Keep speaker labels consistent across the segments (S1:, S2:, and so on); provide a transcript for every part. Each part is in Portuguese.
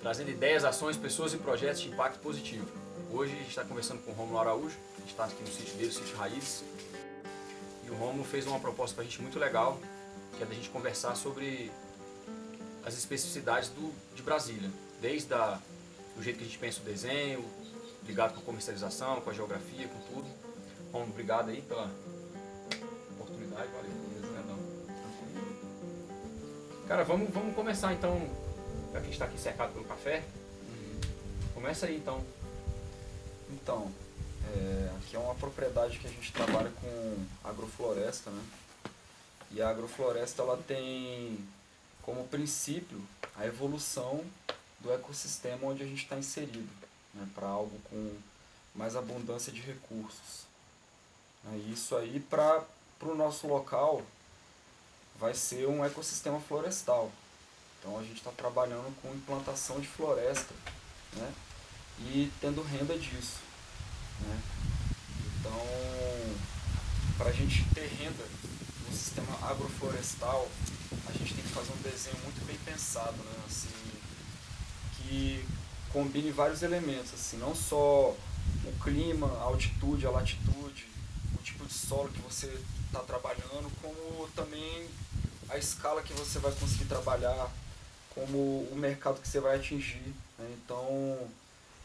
S1: trazendo ideias, ações, pessoas e projetos de impacto positivo. Hoje a gente está conversando com o Rômulo Araújo, a gente está aqui no sítio dele, o Sítio Raízes, e o Rômulo fez uma proposta para a gente muito legal, que é da gente conversar sobre as especificidades de Brasília, desde do jeito que a gente pensa o desenho, ligado com a comercialização, com a geografia, com tudo. Rômulo, obrigado aí pela oportunidade, valeu. Cara, vamos começar então, já que a gente está aqui cercado pelo café. Começa aí então.
S2: Então, aqui é uma propriedade que a gente trabalha com agrofloresta, né? E a agrofloresta ela tem como princípio a evolução do ecossistema onde a gente está inserido, né? Para algo com mais abundância de recursos. E isso aí para o nosso local vai ser um ecossistema florestal. Então a gente está trabalhando com implantação de floresta, né? E tendo renda disso, né? Então, para a gente ter renda no sistema agroflorestal, a gente tem que fazer um desenho muito bem pensado, né? Assim, que combine vários elementos, assim, não só o clima, a altitude, a latitude, o tipo de solo que você está trabalhando, como também a escala que você vai conseguir trabalhar, como o mercado que você vai atingir, né? Então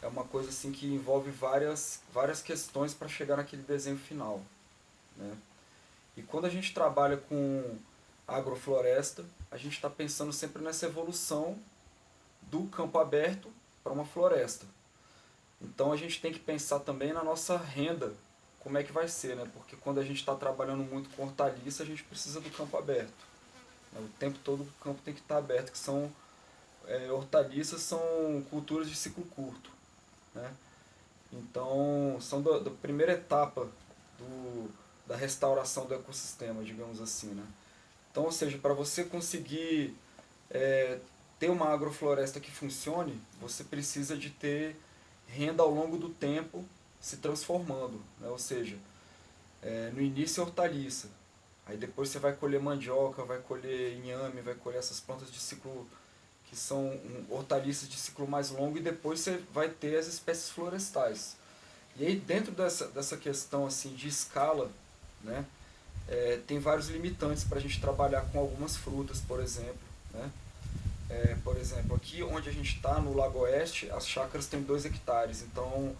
S2: é uma coisa assim que envolve várias questões para chegar naquele desenho final, né? E quando a gente trabalha com agrofloresta, a gente está pensando sempre nessa evolução do campo aberto para uma floresta. Então a gente tem que pensar também na nossa renda, como é que vai ser, né? Porque quando a gente está trabalhando muito com hortaliça, a gente precisa do campo aberto. O tempo todo o campo tem que estar aberto, que são hortaliças são culturas de ciclo curto, né? Então são da primeira etapa da restauração do ecossistema, digamos assim, né? Então, ou seja, para você conseguir ter uma agrofloresta que funcione, você precisa de ter renda ao longo do tempo se transformando, né? Ou seja, no início é hortaliça, aí depois você vai colher mandioca, vai colher inhame, vai colher essas plantas de ciclo que são hortaliças de ciclo mais longo, e depois você vai ter as espécies florestais. E aí dentro dessa questão assim de escala, né, tem vários limitantes para a gente trabalhar com algumas frutas, por exemplo, né? Por exemplo, aqui onde a gente está, no Lago Oeste, as chácaras têm 2 hectares, então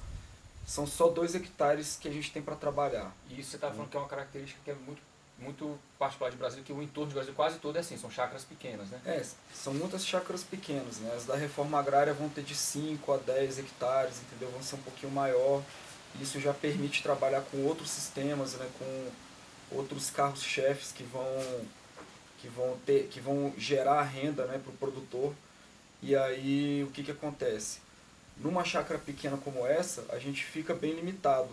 S2: são só 2 hectares que a gente tem para trabalhar.
S1: E isso você está falando que é uma característica que é muito particular de Brasília, que o entorno de Brasília quase todo é assim, são chácaras pequenas, né?
S2: São muitas chácaras pequenas, né? As da reforma agrária vão ter de 5 a 10 hectares, entendeu? Vão ser um pouquinho maior. Isso já permite trabalhar com outros sistemas, né? Com outros carros-chefes que vão gerar renda, né, para o produtor. E aí o que acontece? Numa chácara pequena como essa, a gente fica bem limitado.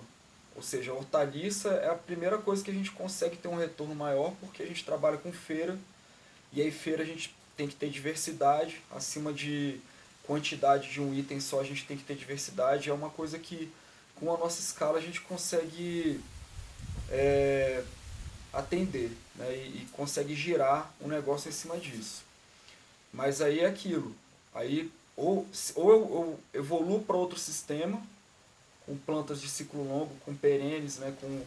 S2: Ou seja, a hortaliça é a primeira coisa que a gente consegue ter um retorno maior, porque a gente trabalha com feira, e aí feira a gente tem que ter diversidade, acima de quantidade de um item só a gente tem que ter diversidade. É uma coisa que com a nossa escala a gente consegue atender, né, e consegue girar um negócio em cima disso. Mas aí é aquilo, aí ou eu evoluo para outro sistema, com plantas de ciclo longo, com perenes, né, com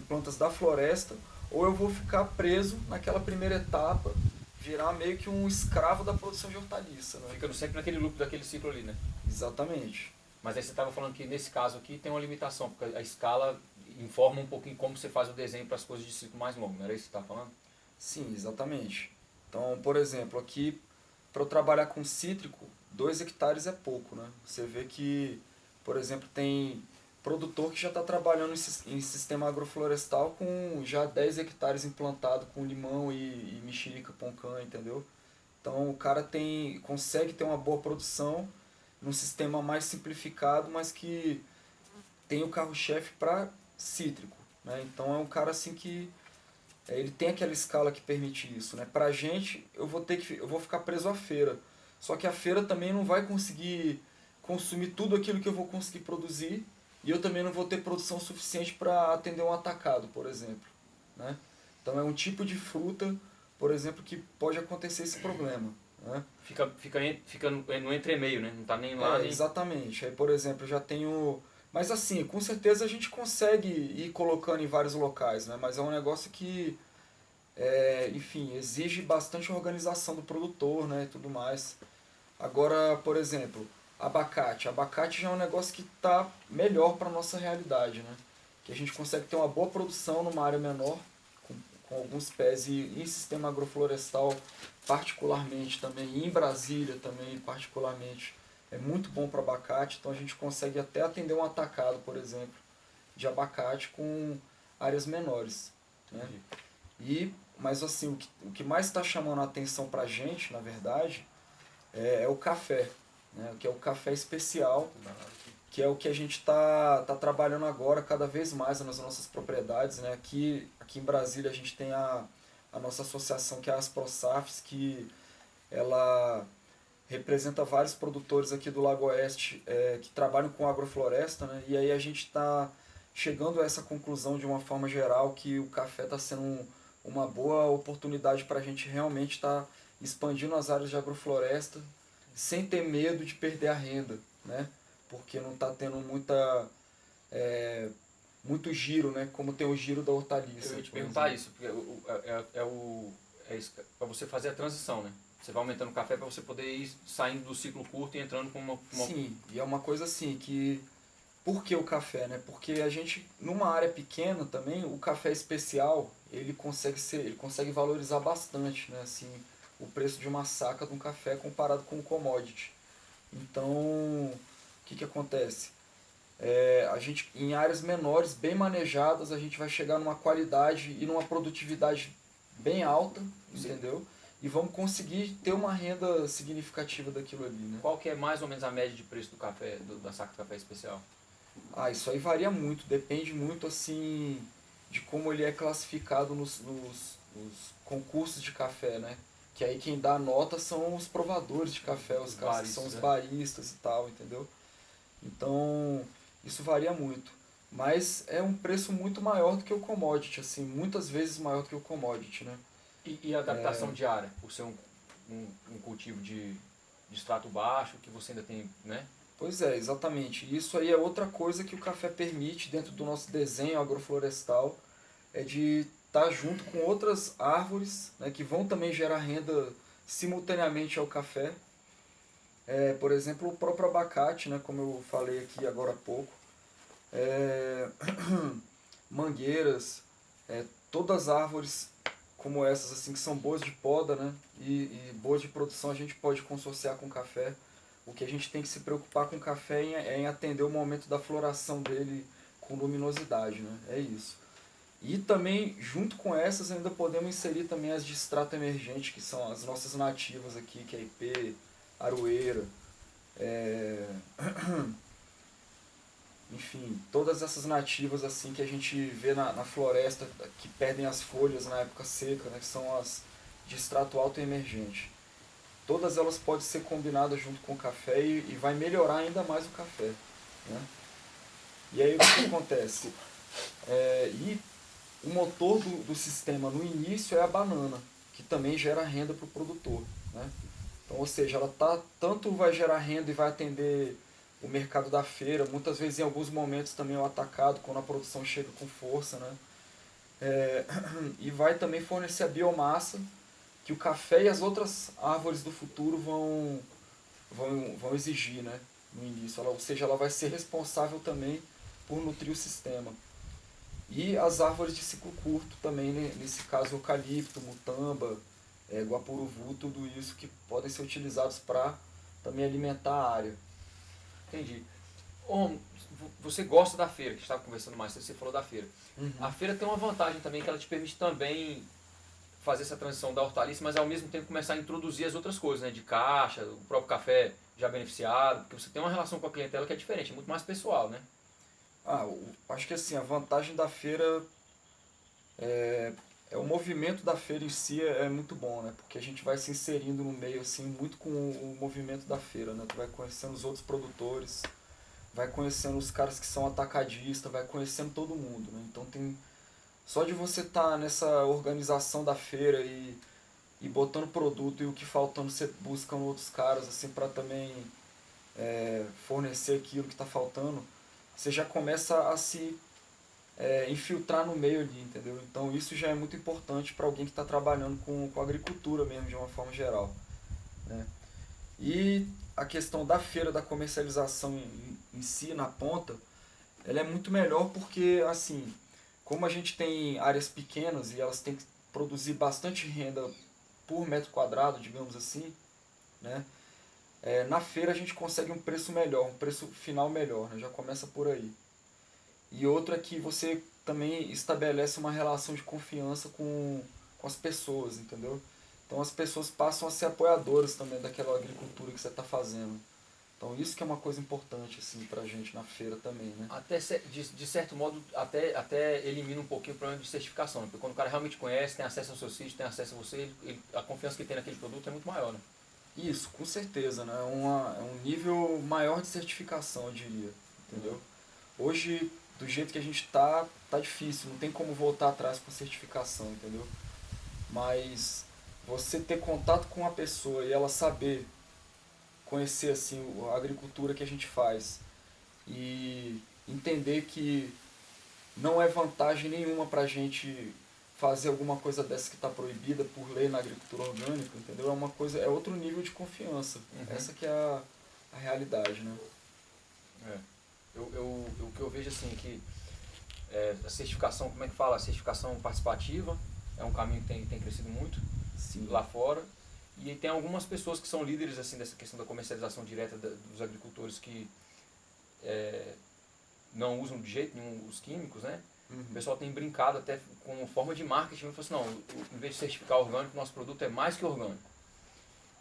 S2: plantas da floresta, ou eu vou ficar preso naquela primeira etapa, virar meio que um escravo da produção de hortaliça, né?
S1: Fica sempre naquele loop daquele ciclo ali, né?
S2: Exatamente.
S1: Mas aí você estava falando que nesse caso aqui tem uma limitação, porque a escala informa um pouquinho como você faz o desenho para as coisas de ciclo mais longo, não era isso que você estava falando?
S2: Sim, exatamente. Então, por exemplo, aqui, para eu trabalhar com cítrico, 2 hectares é pouco, né? Você vê que, por exemplo, tem produtor que já está trabalhando em sistema agroflorestal com já 10 hectares implantado com limão e mexerica, poncã, entendeu? Então o cara consegue ter uma boa produção num sistema mais simplificado, mas que tem o carro-chefe para cítrico, né? Então é um cara assim que ele tem aquela escala que permite isso, né? Pra gente, eu vou ficar preso à feira. Só que a feira também não vai conseguir consumir tudo aquilo que eu vou conseguir produzir, e eu também não vou ter produção suficiente para atender um atacado, por exemplo, né? Então é um tipo de fruta, por exemplo, que pode acontecer esse problema. né?
S1: Fica no entremeio, né? Não tá nem lá, nem...
S2: Exatamente. Aí, por exemplo, eu já tenho... Mas assim, com certeza a gente consegue ir colocando em vários locais, né? Mas é um negócio que, enfim, exige bastante organização do produtor, né? E tudo mais. Agora, por exemplo, abacate. Abacate já é um negócio que está melhor para nossa realidade, né? Que a gente consegue ter uma boa produção numa área menor, com, com alguns pés, e em sistema agroflorestal particularmente também, e em Brasília também particularmente, é muito bom para abacate, então a gente consegue até atender um atacado, por exemplo, de abacate com áreas menores, né? Mas assim, o que mais está chamando a atenção para a gente, na verdade, é o café, né? Que é o café especial, que é o que a gente tá trabalhando agora cada vez mais nas nossas propriedades, né? Aqui em Brasília a gente tem a nossa associação, que é a AsproSafs, que ela representa vários produtores aqui do Lago Oeste que trabalham com agrofloresta, né? E aí a gente está chegando a essa conclusão de uma forma geral que o café está sendo uma boa oportunidade para a gente realmente estar expandindo as áreas de agrofloresta sem ter medo de perder a renda, né? Porque não está tendo muito giro, né? Como tem o giro da hortaliça.
S1: Eu ia te perguntar isso, porque é isso, para você fazer a transição, né? Você vai aumentando o café para você poder ir saindo do ciclo curto e entrando com uma...
S2: Sim, e é uma coisa assim que... Por que o café, né? Porque a gente, numa área pequena também, o café especial, ele consegue valorizar bastante, né? Assim, o preço de uma saca de um café comparado com o commodity. Então, o que acontece? A gente, em áreas menores, bem manejadas, a gente vai chegar numa qualidade e numa produtividade bem alta, entendeu? E vamos conseguir ter uma renda significativa daquilo ali, né?
S1: Qual que é mais ou menos a média de preço do café, da saca de café especial?
S2: Isso aí varia muito, depende muito assim de como ele é classificado nos concursos de café, né? Que aí quem dá a nota são os provadores de café, os caras que são os baristas e tal, entendeu? Então, isso varia muito. Mas é um preço muito maior do que o commodity, assim, muitas vezes maior do que o commodity, né?
S1: E a adaptação diária, por ser um cultivo de extrato baixo, que você ainda tem, né?
S2: Pois é, exatamente. Isso aí é outra coisa que o café permite dentro do nosso desenho agroflorestal, é de estar junto com outras árvores, né, que vão também gerar renda simultaneamente ao café. Por exemplo, o próprio abacate, né, como eu falei aqui agora há pouco. Mangueiras, todas as árvores como essas assim que são boas de poda, né, e boas de produção, a gente pode consorciar com café. O que a gente tem que se preocupar com o café é em atender o momento da floração dele com luminosidade, né? É isso. E também, junto com essas, ainda podemos inserir também as de extrato emergente, que são as nossas nativas aqui, que é ipê, aroeira, enfim, todas essas nativas assim que a gente vê na floresta, que perdem as folhas na época seca, né? Que são as de extrato alto e emergente. Todas elas podem ser combinadas junto com o café e vai melhorar ainda mais o café, né? E aí o que acontece? E o motor do sistema no início é a banana, que também gera renda para o produtor, né? Então, ou seja, ela tanto vai gerar renda e vai atender o mercado da feira, muitas vezes em alguns momentos também o atacado, quando a produção chega com força, né? E vai também fornecer a biomassa que o café e as outras árvores do futuro vão exigir, né, no início. Ou seja, ela vai ser responsável também por nutrir o sistema. E as árvores de ciclo curto também, né, nesse caso eucalipto, mutamba, guapuruvu, tudo isso que podem ser utilizados para também alimentar a área.
S1: Entendi. Você gosta da feira, que a gente estava conversando mais, você falou da feira.
S2: Uhum.
S1: A feira tem uma vantagem também, que ela te permite também fazer essa transição da hortaliça, mas ao mesmo tempo começar a introduzir as outras coisas, né? De caixa, o próprio café já beneficiado, porque você tem uma relação com a clientela que é diferente, é muito mais pessoal, né?
S2: Acho que assim, a vantagem da feira o movimento da feira em si é muito bom, né? Porque a gente vai se inserindo no meio assim muito com o movimento da feira, né? Tu vai conhecendo os outros produtores, vai conhecendo os caras que são atacadistas, vai conhecendo todo mundo, né? Então tem só de você estar nessa organização da feira e e botando produto e o que faltando você busca outros caras assim para também fornecer aquilo que está faltando, você já começa a se infiltrar no meio ali, entendeu? Então isso já é muito importante para alguém que está trabalhando com agricultura mesmo, de uma forma geral, né? E a questão da feira, da comercialização em si, na ponta, ela é muito melhor porque, assim, como a gente tem áreas pequenas e elas têm que produzir bastante renda por metro quadrado, digamos assim, né? Na feira a gente consegue um preço melhor, um preço final melhor, né? Já começa por aí. E outro é que você também estabelece uma relação de confiança com as pessoas, entendeu? Então as pessoas passam a ser apoiadoras também daquela agricultura que você está fazendo. Então isso que é uma coisa importante assim, pra gente na feira também, né?
S1: Até de certo modo, até elimina um pouquinho o problema de certificação, né? Porque quando o cara realmente conhece, tem acesso ao seu sítio, tem acesso a você, a confiança que tem naquele produto é muito maior, né?
S2: Isso, com certeza, né? É um nível maior de certificação, eu diria, entendeu? Hoje, do jeito que a gente tá difícil, não tem como voltar atrás com certificação, entendeu? Mas você ter contato com a pessoa e ela saber conhecer assim a agricultura que a gente faz e entender que não é vantagem nenhuma pra gente fazer alguma coisa dessa que está proibida por lei na agricultura orgânica, entendeu? É uma coisa, é outro nível de confiança. Essa que é a realidade, né?
S1: É. O que eu vejo assim que a certificação, como é que fala? A certificação participativa é um caminho que tem crescido muito.
S2: Sim.
S1: Lá fora. E tem algumas pessoas que são líderes assim dessa questão da comercialização direta dos agricultores que não usam de jeito nenhum os químicos, né? O pessoal tem brincado até com forma de marketing, e falou assim, não, em vez de certificar orgânico, nosso produto é mais que orgânico.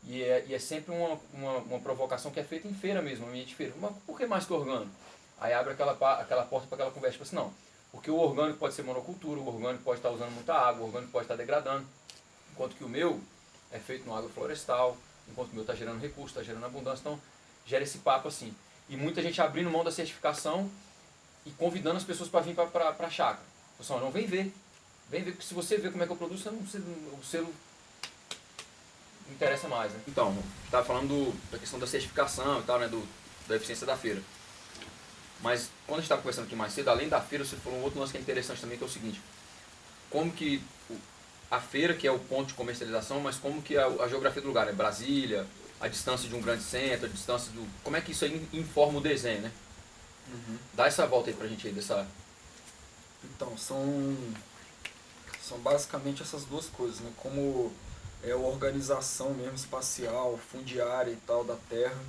S1: E é sempre uma provocação que é feita em feira mesmo, ambiente de feira. Mas por que mais que orgânico? Aí abre aquela porta para aquela conversa, tipo assim, não, porque o orgânico pode ser monocultura, o orgânico pode estar usando muita água, o orgânico pode estar degradando, enquanto que o meu é feito no agroflorestal, enquanto o meu está gerando recurso, está gerando abundância, então gera esse papo assim. E muita gente abrindo mão da certificação e convidando as pessoas para vir para a chácara. Pessoal, não, vem ver, porque se você ver como é que eu produzo, o selo não interessa mais, né? Então, a gente estava falando da questão da certificação e tal, né, da eficiência da feira. Mas quando a gente estava conversando aqui mais cedo, além da feira, você falou um outro lance que é interessante também, que é o seguinte: como que a feira, que é o ponto de comercialização, mas como que a geografia do lugar, né? Brasília, a distância de um grande centro, a distância do... Como é que isso aí informa o desenho, né? Dá essa volta aí pra gente aí, dessa...
S2: Então, são basicamente essas duas coisas, né? Como é a organização mesmo espacial, fundiária e tal da terra.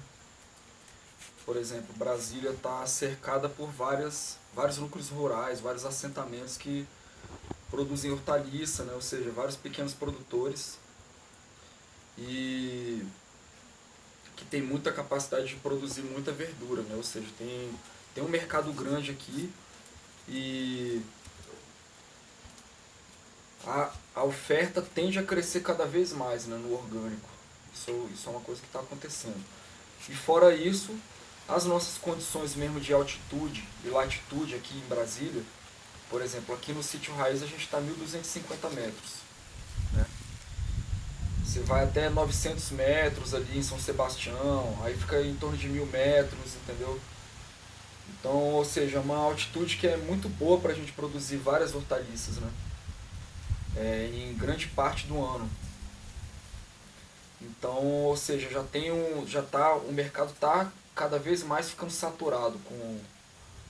S2: Por exemplo, Brasília está cercada por vários núcleos rurais, vários assentamentos que produzem hortaliça, né? Ou seja, vários pequenos produtores e que tem muita capacidade de produzir muita verdura, né? Ou seja, tem um mercado grande aqui e a oferta tende a crescer cada vez mais, né, no orgânico. Isso é uma coisa que está acontecendo. E fora isso, as nossas condições mesmo de altitude e latitude aqui em Brasília, por exemplo, aqui no Sítio Raiz a gente está a 1.250 metros. Né? Você vai até 900 metros ali em São Sebastião, aí fica em torno de 1.000 metros, entendeu? Então, ou seja, uma altitude que é muito boa para a gente produzir várias hortaliças, né? Em grande parte do ano. Então, ou seja, o mercado está cada vez mais ficando saturado com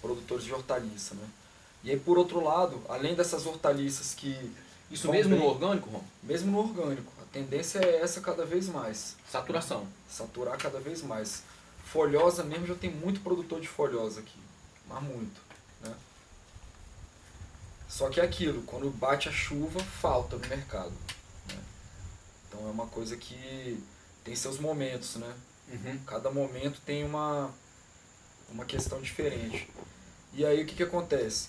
S2: produtores de hortaliça, né? E aí, por outro lado, além dessas hortaliças que...
S1: Isso mesmo no orgânico, Rom?
S2: Mesmo no orgânico. A tendência é essa cada vez mais.
S1: Saturação.
S2: Saturar cada vez mais. Folhosa mesmo, já tem muito produtor de folhosa aqui. Mas muito, né? Só que é aquilo, quando bate a chuva, falta no mercado. Né? Então é uma coisa que tem seus momentos, né? Cada momento tem uma questão diferente. E aí o que acontece?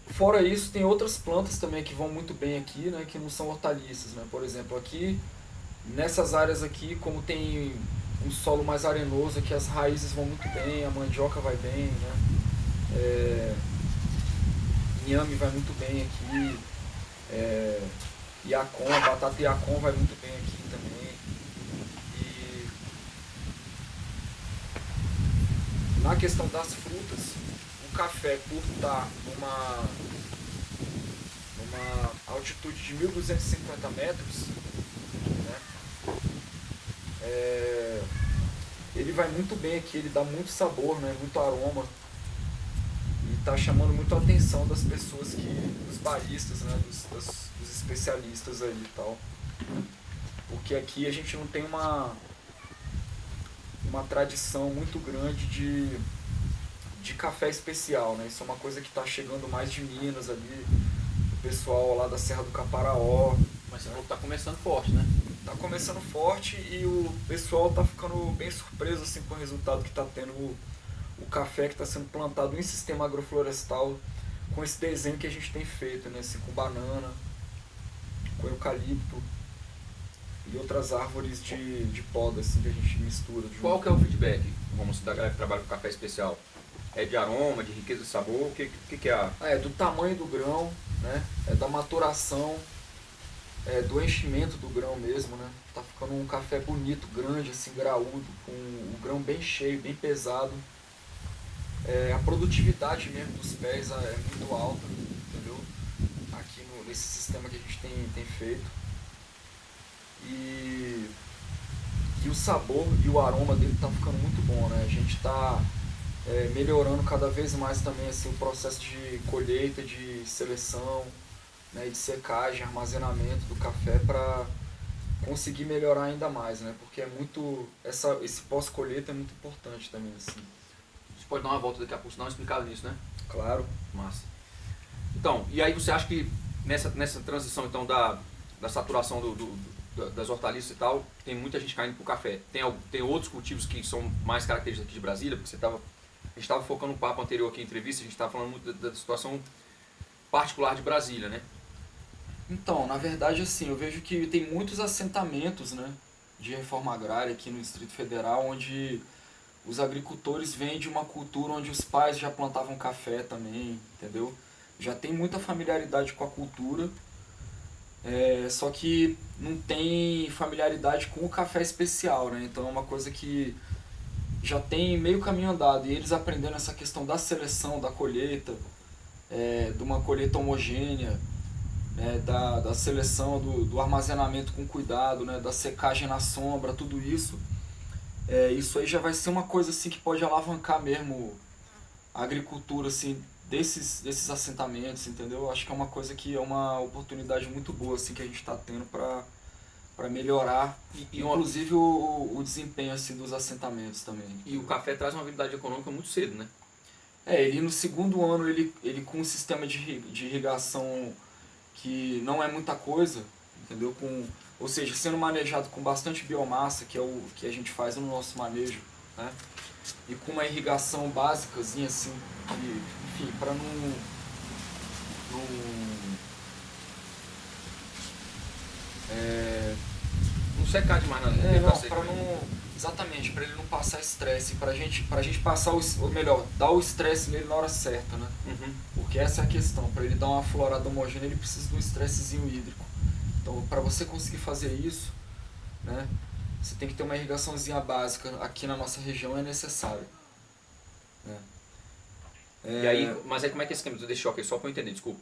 S2: Fora isso, tem outras plantas também que vão muito bem aqui, né? Que não são hortaliças, né? Por exemplo, aqui, nessas áreas aqui, como tem um solo mais arenoso, aqui as raízes vão muito bem, a mandioca vai bem, né? Inhame vai muito bem aqui, Yacon, batata Yacon vai muito bem aqui também. E na questão das frutas, o café por estar numa altitude de 1.250 metros, né, ele vai muito bem aqui, ele dá muito sabor, né, muito aroma. E está chamando muito a atenção das pessoas, dos baristas, né, dos especialistas aí e tal. Porque aqui a gente não tem uma tradição muito grande de café especial, né? Isso é uma coisa que está chegando mais de Minas ali, o pessoal lá da Serra do Caparaó.
S1: Mas você falou que tá começando forte, né?
S2: Tá começando forte e o pessoal tá ficando bem surpreso assim, com o resultado que tá tendo o café que está sendo plantado em sistema agroflorestal, com esse desenho que a gente tem feito, né? Assim, com banana, com eucalipto e outras árvores de poda assim, que a gente mistura junto.
S1: Qual que é o feedback, vamos da galera que trabalha com café especial? É de aroma, de riqueza de sabor? O que é a...
S2: É do tamanho do grão, né? É da maturação, do enchimento do grão mesmo, né? Tá ficando um café bonito, grande, assim, graúdo, com o grão bem cheio, bem pesado. A produtividade mesmo dos pés é muito alta, entendeu? Aqui nesse sistema que a gente tem feito. E o sabor e o aroma dele tá ficando muito bom, né? A gente tá melhorando cada vez mais também assim, o processo de colheita, de seleção, né, de secagem, armazenamento do café para conseguir melhorar ainda mais, né? Porque esse pós-colheita é muito importante também, assim.
S1: A gente pode dar uma volta daqui a pouco, dar uma explicada nisso, né?
S2: Claro.
S1: Massa. Então, e aí você acha que nessa transição então da saturação das hortaliças e tal, tem muita gente caindo pro café. Tem outros cultivos que são mais característicos aqui de Brasília, porque a gente estava focando no papo anterior aqui em entrevista, a gente estava falando muito da situação particular de Brasília, né?
S2: Então, na verdade, assim, eu vejo que tem muitos assentamentos, né, de reforma agrária aqui no Distrito Federal, onde os agricultores vêm de uma cultura onde os pais já plantavam café também, entendeu? Já tem muita familiaridade com a cultura, só que não tem familiaridade com o café especial, né? Então é uma coisa que já tem meio caminho andado. E eles aprendendo essa questão da seleção, da colheita, de uma colheita homogênea, né? Da seleção, do armazenamento com cuidado, né? Da secagem na sombra, tudo isso. Isso aí já vai ser uma coisa assim que pode alavancar mesmo a agricultura assim, desses assentamentos, entendeu? Acho que é uma coisa que é uma oportunidade muito boa assim, que a gente está tendo para melhorar, inclusive o desempenho assim, dos assentamentos também.
S1: E o café traz uma habilidade econômica muito cedo, né?
S2: Ele no segundo ano, ele com um sistema de irrigação que não é muita coisa, entendeu? Ou seja, sendo manejado com bastante biomassa, que é o que a gente faz no nosso manejo, né? E com uma irrigação básicazinha assim, enfim, para não
S1: secar demais na
S2: para não, exatamente, para ele não passar estresse, pra gente passar ou melhor, dar o estresse nele na hora certa, né?
S1: Uhum.
S2: Porque essa é a questão, para ele dar uma florada homogênea, ele precisa de um estressezinho hídrico. Então, para você conseguir fazer isso, né, você tem que ter uma irrigaçãozinha básica, aqui na nossa região é necessário. Né?
S1: E aí, mas aí como é que é esse esquema? Deixa eu só para eu entender, desculpa.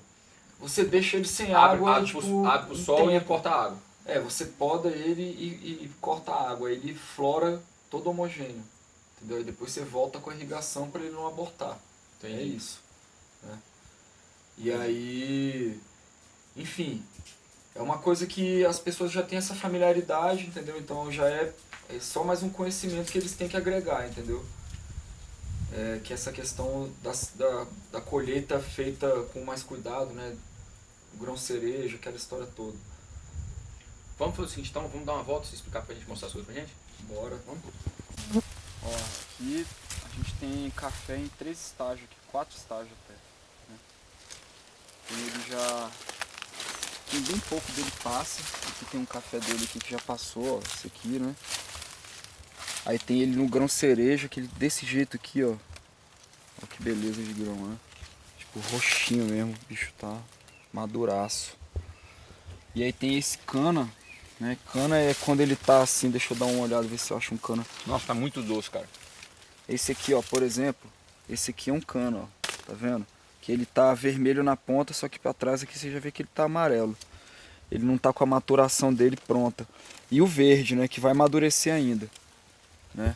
S2: Você deixa ele sem água,
S1: abre pro sol e corta a água.
S2: Você poda ele e corta a água, ele flora todo homogêneo, entendeu? E depois você volta com a irrigação para ele não abortar.
S1: Entendi.
S2: É isso. Né? E aí, enfim, é uma coisa que as pessoas já têm essa familiaridade, entendeu? Então já é só mais um conhecimento que eles têm que agregar, entendeu? Que essa questão da colheita feita com mais cuidado, né? O grão cereja, aquela história toda.
S1: Vamos fazer o seguinte, então, vamos dar uma volta e explicar pra gente, mostrar as coisas pra gente?
S2: Bora. Vamos. Ó, aqui a gente tem café em 3 estágios, aqui, 4 estágios até. Né? Ele já... Tem bem pouco dele passa. Aqui tem um café dele aqui que já passou, ó, esse aqui, né? Aí tem ele no grão cereja, que ele desse jeito aqui, ó. Ó que beleza de grão, né? Tipo roxinho mesmo, o bicho tá maduraço. E aí tem esse cana, né? Cana é quando ele tá assim, deixa eu dar uma olhada, ver se eu acho um cana.
S1: Nossa, tá muito doce, cara.
S2: Esse aqui, ó, por exemplo, esse aqui é um cana, ó, tá vendo? Que ele tá vermelho na ponta, só que pra trás aqui você já vê que ele tá amarelo. Ele não tá com a maturação dele pronta. E o verde, né, que vai amadurecer ainda, né?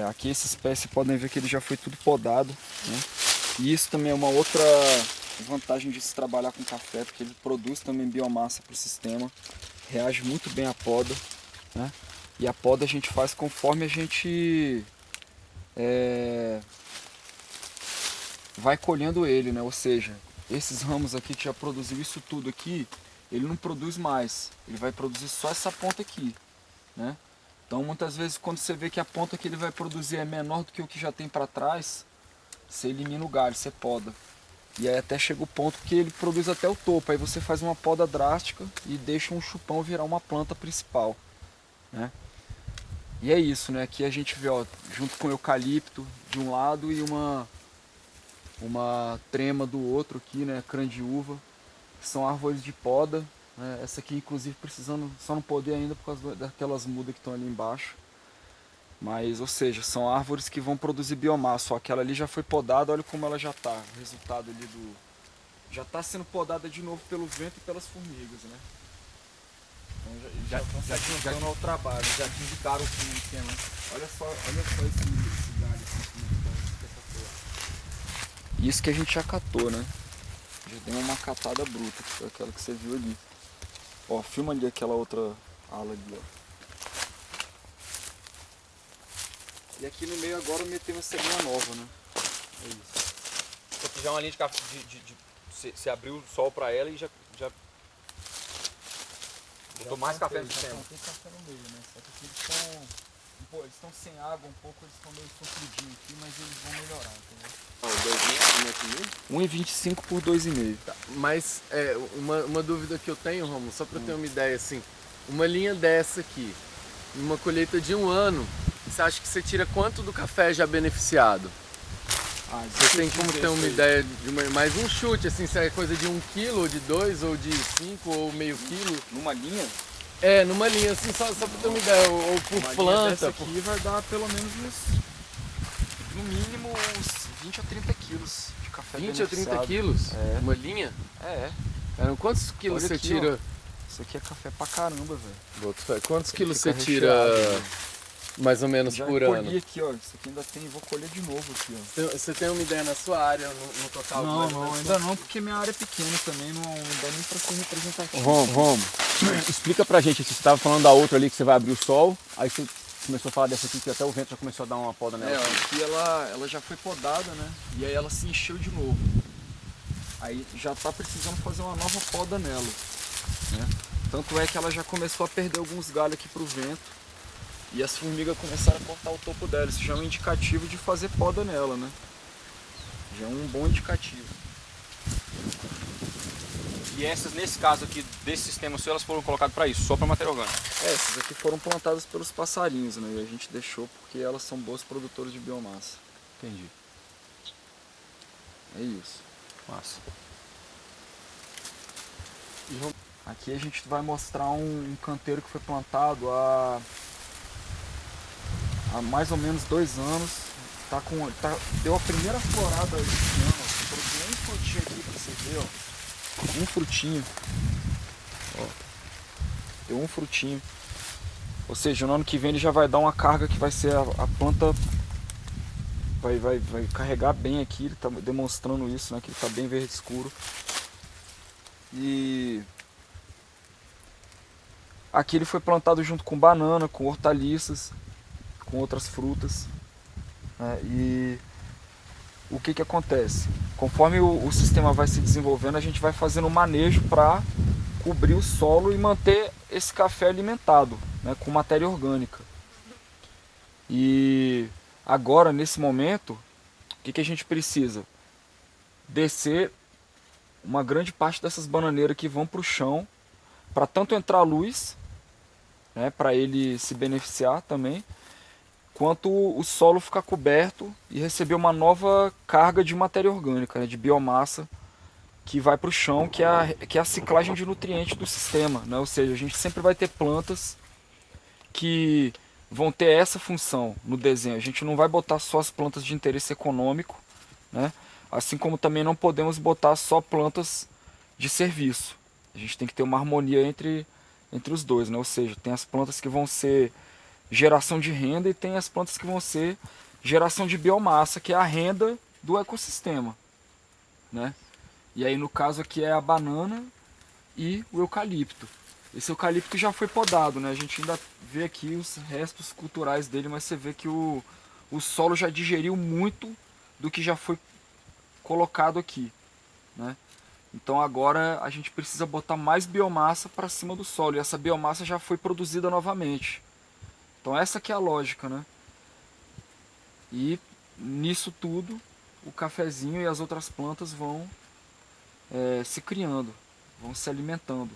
S2: Aqui esses pés vocês podem ver que ele já foi tudo podado, né? E isso também é uma outra vantagem de se trabalhar com café, porque ele produz também biomassa para o sistema, reage muito bem à poda, né? E a poda a gente faz conforme a gente vai colhendo ele, né? Ou seja, esses ramos aqui que já produziu isso tudo aqui, ele não produz mais, ele vai produzir só essa ponta aqui, né? Então muitas vezes quando você vê que a ponta que ele vai produzir é menor do que o que já tem para trás, você elimina o galho, você poda. E aí até chega o ponto que ele produz até o topo, aí você faz uma poda drástica e deixa um chupão virar uma planta principal, né? E é isso, né? Aqui a gente vê, ó, junto com o eucalipto de um lado e uma trema do outro aqui, né? Crandiúva, que são árvores de poda, né? Essa aqui inclusive precisando, só não poder ainda por causa daquelas mudas que estão ali embaixo. Mas, ou seja, são árvores que vão produzir biomassa. Ó, aquela ali já foi podada, olha como ela já está. O resultado ali do... já está sendo podada de novo pelo vento e pelas formigas, né? Então já estão ao trabalho, já te indicaram o fim aqui, né? Olha só esse galho assim, como é que tá essa. Isso que a gente já catou, né? Já deu uma catada bruta, que foi aquela que você viu ali. Ó, filma ali aquela outra ala ali, ó. E aqui no meio agora metemos essa linha nova, né? É isso.
S1: Isso aqui já é uma linha de café, você abriu o sol para ela e já botou mais café no sistema.
S2: Tem café no meio, né? Só que aqui eles estão sem água um pouco, eles estão meio sofridinhos aqui, mas eles vão melhorar, entendeu? 1,25 por 2,5.
S3: Tá. Mas uma dúvida que eu tenho, Romulo, só para eu ter uma ideia assim, uma linha dessa aqui, numa colheita de 1 ano, você acha que você tira quanto do café já beneficiado? Você tem como ter uma ideia de mais um chute, assim, se é coisa de 1 kg, ou de 2, ou de 5, ou meio quilo?
S2: Numa linha?
S3: Numa linha, assim, só para ter uma ideia, ou por
S2: uma
S3: planta.
S2: Linha dessa aqui vai dar pelo menos no mínimo uns 20 a 30 quilos de café
S3: 20 a 30
S2: beneficiado.
S3: quilos? Uma linha?
S2: É.
S3: Quantos quilos
S2: Olha
S3: você
S2: aqui,
S3: tira?
S2: Ó. Isso aqui é café pra caramba, velho.
S3: Quantos quilos você
S2: Fica
S3: tira
S2: recheado, né?
S3: mais ou menos
S2: Já
S3: por
S2: colhi
S3: ano?
S2: aqui, ó. Isso aqui ainda tem, vou colher de novo aqui, ó.
S3: Você tem uma ideia na sua área, no total?
S2: Não, ainda não, porque minha área é pequena também, não dá nem pra ser representativo.
S1: Romo, explica pra gente, você estava falando da outra ali que você vai abrir o sol, aí você começou a falar dessa aqui que até o vento já começou a dar uma poda nela.
S2: Aqui ela já foi podada, né? E aí ela se encheu de novo. Aí já tá precisando fazer uma nova poda nela, né? Tanto é que ela já começou a perder alguns galhos aqui pro vento. E as formigas começaram a cortar o topo dela. Isso já é um indicativo de fazer poda nela, né? Já é um bom indicativo.
S1: E essas, nesse caso aqui, desse sistema seu, elas foram colocadas para isso, só para matéria orgânica?
S2: Essas aqui foram plantadas pelos passarinhos, né? E a gente deixou porque elas são boas produtoras de biomassa.
S1: Entendi.
S2: É isso.
S1: Massa.
S2: Aqui a gente vai mostrar um canteiro que foi plantado há mais ou menos 2 anos. Deu a primeira florada esse ano. Produziu um frutinho aqui pra você ver, ó. Um frutinho. Ó. Deu um frutinho. Ou seja, no ano que vem ele já vai dar uma carga que vai ser a planta. Vai carregar bem aqui. Ele tá demonstrando isso, né? Que ele tá bem verde escuro. E aqui ele foi plantado junto com banana, com hortaliças, com outras frutas, né? E o que acontece? Conforme o sistema vai se desenvolvendo, a gente vai fazendo um manejo para cobrir o solo e manter esse café alimentado, né, com matéria orgânica. E agora, nesse momento, o que a gente precisa? Descer uma grande parte dessas bananeiras que vão para o chão, para tanto entrar luz, né, para ele se beneficiar também, quanto o solo ficar coberto e receber uma nova carga de matéria orgânica, né, de biomassa, que vai para o chão, que é a ciclagem de nutrientes do sistema, né? Ou seja, a gente sempre vai ter plantas que vão ter essa função no desenho. A gente não vai botar só as plantas de interesse econômico, né? Assim como também não podemos botar só plantas de serviço. A gente tem que ter uma harmonia entre os dois, né? Ou seja, tem as plantas que vão ser geração de renda e tem as plantas que vão ser geração de biomassa, que é a renda do ecossistema, né? E aí no caso aqui é a banana e o eucalipto. Esse eucalipto já foi podado, né? A gente ainda vê aqui os restos culturais dele, mas você vê que o solo já digeriu muito do que já foi colocado aqui, né? Então agora a gente precisa botar mais biomassa para cima do solo, e essa biomassa já foi produzida novamente. Então essa que é a lógica, né? E nisso tudo o cafezinho e as outras plantas vão se criando, vão se alimentando.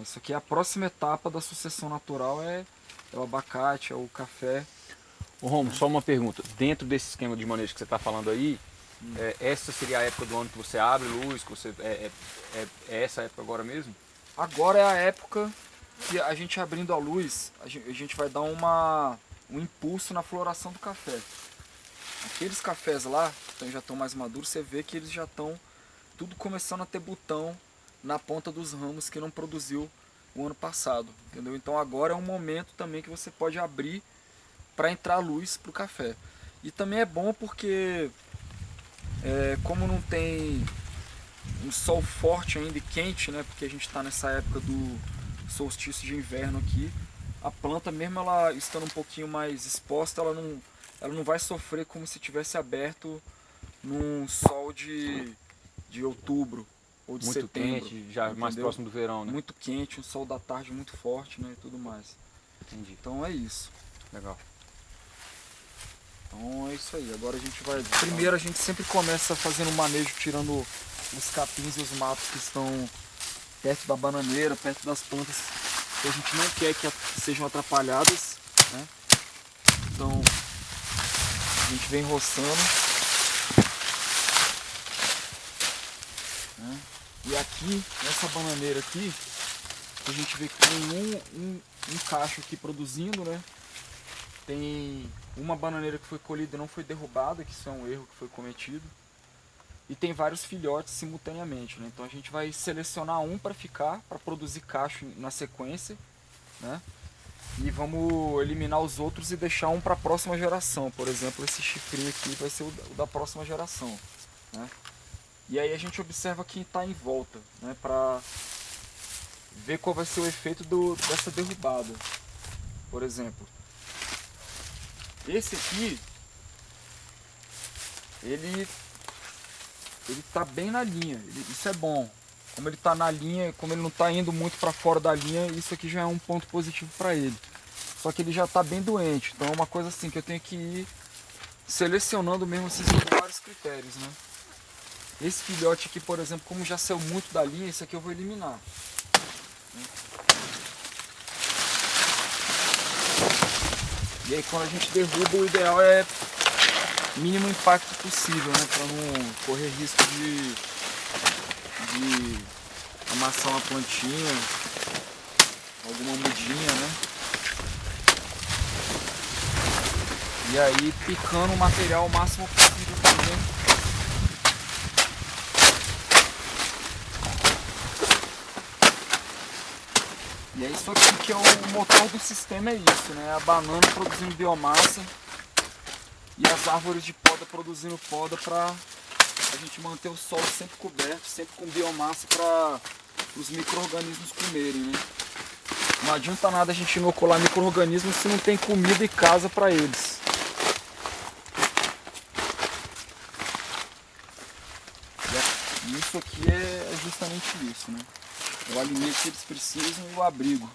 S2: Isso aqui é a próxima etapa da sucessão natural, é o abacate, é o café.
S1: Ô Romo, só uma pergunta. Dentro desse esquema de manejo que você está falando aí, essa seria a época do ano que você abre luz, que você é essa época agora mesmo?
S2: Agora é a época que a gente abrindo a luz, a gente vai dar um impulso na floração do café. Aqueles cafés lá, que já estão mais maduros, você vê que eles já estão tudo começando a ter botão na ponta dos ramos que não produziu o ano passado, entendeu? Então agora é um momento também que você pode abrir para entrar luz para o café. E também é bom porque como não tem um sol forte ainda e quente, né? Porque a gente está nessa época do solstício de inverno aqui, a planta mesmo ela estando um pouquinho mais exposta, ela não vai sofrer como se tivesse aberto num sol de outubro ou de
S1: muito
S2: setembro.
S1: Quente, já
S2: entendeu?
S1: mais próximo do verão, né?
S2: Muito quente, um sol da tarde muito forte, né? E tudo mais.
S1: Entendi.
S2: Então é isso.
S1: Legal.
S2: Então é isso aí. Agora a gente vai... Primeiro a gente sempre começa fazendo um manejo, tirando os capins e os matos que estão perto da bananeira, perto das plantas que a gente não quer que sejam atrapalhadas, né? Então a gente vem roçando, né? E aqui, nessa bananeira aqui, a gente vê que tem um cacho aqui produzindo, né? Tem uma bananeira que foi colhida e não foi derrubada, que isso é um erro que foi cometido. E tem vários filhotes simultaneamente, né? Então a gente vai selecionar um para ficar, para produzir cacho na sequência, né? E vamos eliminar os outros e deixar um para a próxima geração. Por exemplo, esse chifrinho aqui vai ser o da próxima geração, né? E aí a gente observa quem está em volta, né? Para ver qual vai ser o efeito dessa derrubada. Por exemplo, esse aqui, ele tá bem na linha, isso é bom. Como ele tá na linha, como ele não tá indo muito para fora da linha, isso aqui já é um ponto positivo para ele. Só que ele já tá bem doente, então é uma coisa assim que eu tenho que ir selecionando mesmo esses vários critérios, né? Esse filhote aqui, por exemplo, como já saiu muito da linha, esse aqui eu vou eliminar. E aí quando a gente derruba, o ideal é mínimo impacto possível, né? Para não correr risco de amassar uma plantinha, alguma mudinha, né? E aí picando o material o máximo possível também. E é isso aqui que é o motor do sistema, é isso, né? A banana produzindo biomassa e as árvores de poda produzindo poda para a gente manter o solo sempre coberto, sempre com biomassa para os micro-organismos comerem, né? Não adianta nada a gente inocular micro-organismos se não tem comida e casa para eles. E isso aqui é justamente isso, né? O alimento que eles precisam e o abrigo.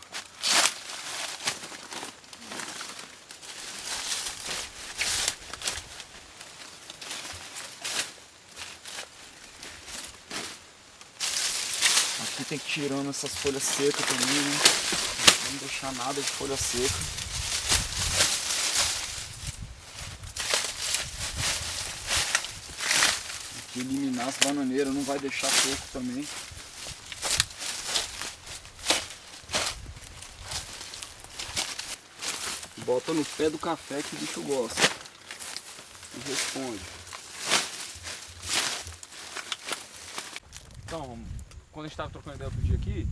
S2: Aqui tem que ir tirando essas folhas secas também, né? Não deixar nada de folha seca. de eliminar as bananeiras, não vai deixar pouco também. Bota no pé do café que o bicho gosta e responde.
S1: Então, quando a gente estava trocando ideia outro dia aqui,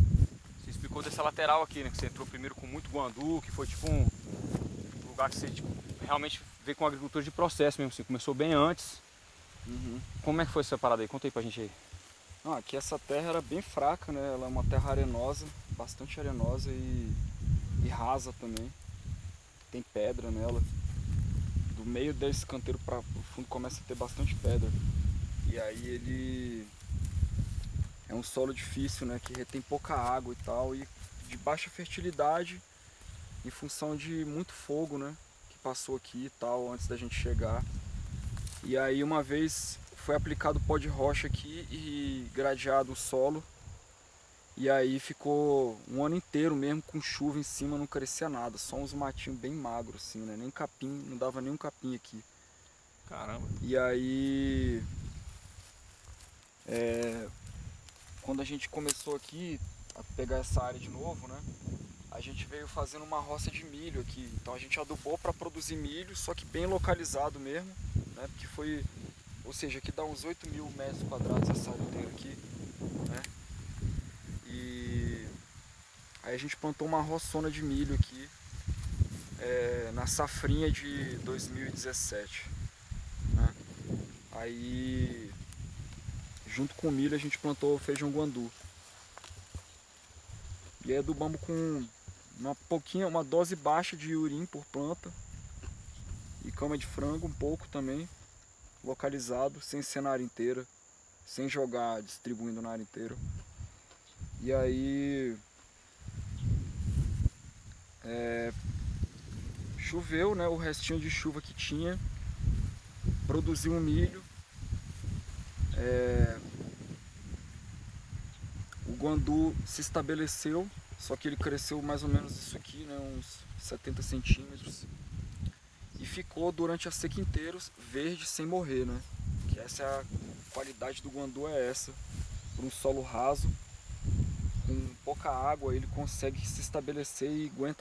S1: você explicou dessa lateral aqui, né? Que você entrou primeiro com muito guandu, que foi tipo um lugar que você tipo, realmente veio com agricultura de processo mesmo, você começou bem antes. Como é que foi essa parada aí? Conta aí pra gente aí.
S2: Aqui essa terra era bem fraca, né? Ela é uma terra arenosa, bastante arenosa e rasa também. Tem pedra nela. Do meio desse canteiro para o fundo começa a ter bastante pedra. E aí ele é um solo difícil, né? Que retém pouca água e tal, e de baixa fertilidade em função de muito fogo, né? Que passou aqui e tal antes da gente chegar. E aí uma vez foi aplicado pó de rocha aqui e gradeado o solo. E aí ficou um ano inteiro mesmo com chuva em cima, não crescia nada, só uns matinhos bem magros assim, né? Nem capim, não dava nem um capim aqui.
S1: Caramba.
S2: E aí, quando a gente começou aqui a pegar essa área de novo, né? A gente veio fazendo uma roça de milho aqui. Então a gente adubou para produzir milho, só que bem localizado mesmo, né? Porque foi, ou seja, aqui dá uns 8.000 metros quadrados essa área inteira aqui, né? E aí a gente plantou uma roçona de milho aqui na safrinha de 2017, né? Aí junto com o milho a gente plantou feijão guandu. E aí adubamos com uma dose baixa de urim por planta e cama de frango um pouco também, localizado, sem ser na área inteira, sem jogar distribuindo na área inteira. E aí choveu, né, o restinho de chuva que tinha, produziu um milho. O guandu se estabeleceu, só que ele cresceu mais ou menos isso aqui, né, uns 70 centímetros. E ficou durante a seca inteira verde sem morrer, né? Que essa é a qualidade do guandu, é essa. Por um solo raso, com pouca água, ele consegue se estabelecer e